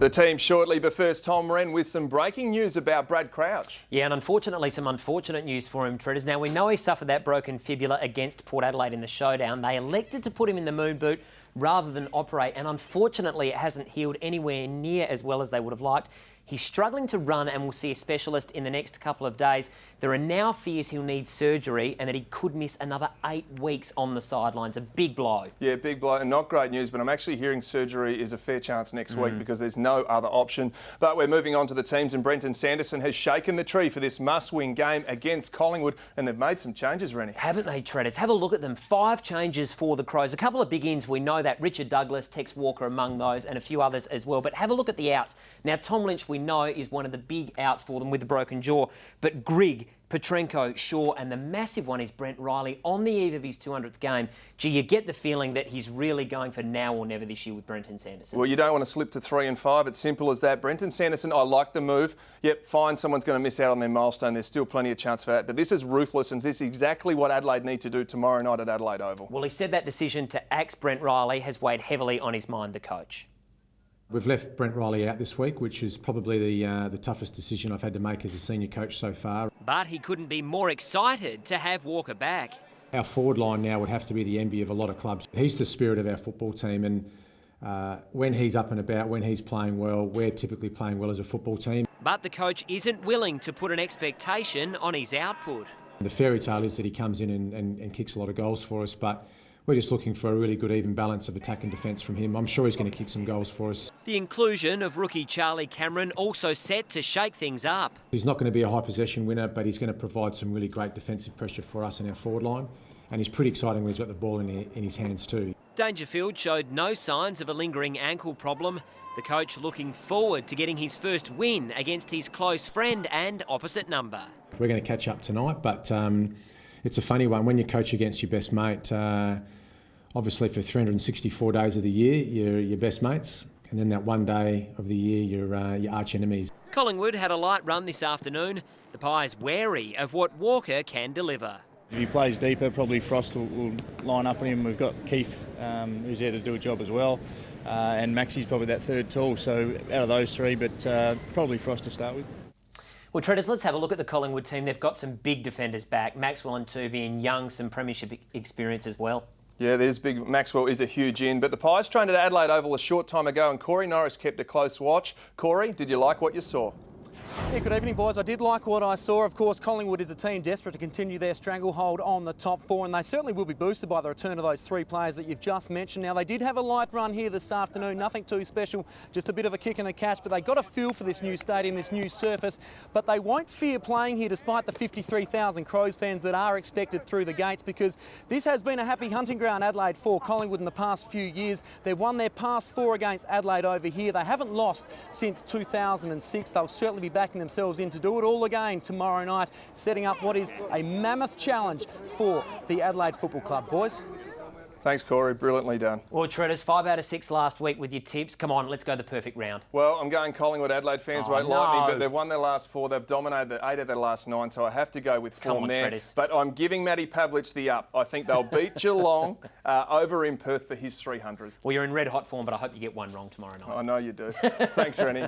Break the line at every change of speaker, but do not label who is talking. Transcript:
The team shortly, but first Tom Rehn with some breaking news about Brad Crouch.
Yeah, and unfortunately some unfortunate news for him, Tredders. Now, we know he suffered that broken fibula against Port Adelaide in the showdown. They elected to put him in the moon boot rather than operate, and unfortunately it hasn't healed anywhere near as well as they would have liked. He's struggling to run and will see a specialist in the next couple of days. There are now fears he'll need surgery and that he could miss another 8 weeks on the sidelines. A big blow. Yeah,
big blow, and not great news, but I'm actually hearing surgery is a fair chance next week because there's no other option. But we're moving on to the teams, and Brenton Sanderson has shaken the tree for this must-win game against Collingwood, and they've made some changes, Rennie.
Haven't they, Tredders? Have a look at them. 5 changes for the Crows. A couple of big ins, we know that. Richard Douglas, Tex Walker among those, and a few others as well. But have a look at the outs. Now, Tom Lynch, we know, is one of the big outs for them with the broken jaw. But Grigg, Petrenko, Shaw, and the massive one is Brent Riley on the eve of his 200th game. Gee, you get the feeling that he's really going for now or never this year with Brenton Sanderson.
Well, you don't want to slip to 3 and 5. It's simple as that. Brenton Sanderson, I like the move. Yep, fine, someone's going to miss out on their milestone. There's still plenty of chance for that. But this is ruthless, and this is exactly what Adelaide need to do tomorrow night at Adelaide Oval.
Well, he said that decision to axe Brent Riley has weighed heavily on his mind, the coach.
We've left Brent Riley out this week, which is probably the toughest decision I've had to make as a senior coach so far.
But he couldn't be more excited to have Walker back.
Our forward line now would have to be the envy of a lot of clubs. He's the spirit of our football team, and when he's up and about, when he's playing well, we're typically playing well as a football team.
But the coach isn't willing to put an expectation on his output.
The fairy tale is that he comes in and kicks a lot of goals for us, but we're just looking for a really good even balance of attack and defence from him. I'm sure he's going to kick some goals for us.
The inclusion of rookie Charlie Cameron also set to shake things up.
He's not going to be a high possession winner, but he's going to provide some really great defensive pressure for us in our forward line. And he's pretty exciting when he's got the ball in his hands too.
Dangerfield showed no signs of a lingering ankle problem. The coach looking forward to getting his first win against his close friend and opposite number.
We're going to catch up tonight, but it's a funny one. When you coach against your best mate, obviously for 364 days of the year, you're your best mates. And then that one day of the year, you're your arch enemies.
Collingwood had a light run this afternoon. The Pies wary of what Walker can deliver.
If he plays deeper, probably Frost will line up on him. We've got Keith, who's there to do a job as well. And Maxi's probably that third tall. So out of those 3, but probably Frost to start with.
Well, Tredders, let's have a look at the Collingwood team. They've got some big defenders back. Maxwell and Tuvey, and Young, some premiership experience as well.
Yeah, there's big. Maxwell is a huge in, but the Pies trained at Adelaide Oval a short time ago, and Corey Norris kept a close watch. Corey, did you like what you saw?
Yeah, good evening, boys. I did like what I saw. Of course, Collingwood is a team desperate to continue their stranglehold on the top 4, and they certainly will be boosted by the return of those 3 players that you've just mentioned. Now, they did have a light run here this afternoon, nothing too special, just a bit of a kick and a catch, but they got a feel for this new stadium, this new surface, but they won't fear playing here despite the 53,000 Crows fans that are expected through the gates, because this has been a happy hunting ground, Adelaide, for Collingwood in the past few years. They've won their past 4 against Adelaide over here. They haven't lost since 2006. They'll certainly be backing themselves in to do it all again tomorrow night, setting up what is a mammoth challenge for the Adelaide Football Club. Boys?
Thanks, Corey. Brilliantly done.
Well, Tredders, 5 out of 6 last week with your tips. Come on, let's go the perfect round.
Well, I'm going Collingwood. Adelaide fans won't like me, but they've won their last 4. They've dominated 8 of their last 9, so I have to go with form there.
Tredders.
But I'm giving Matty Pavlich the up. I think they'll beat Geelong over in Perth for his 300.
Well, you're in red hot form, but I hope you get one wrong tomorrow night.
I know you do. Thanks, Rennie.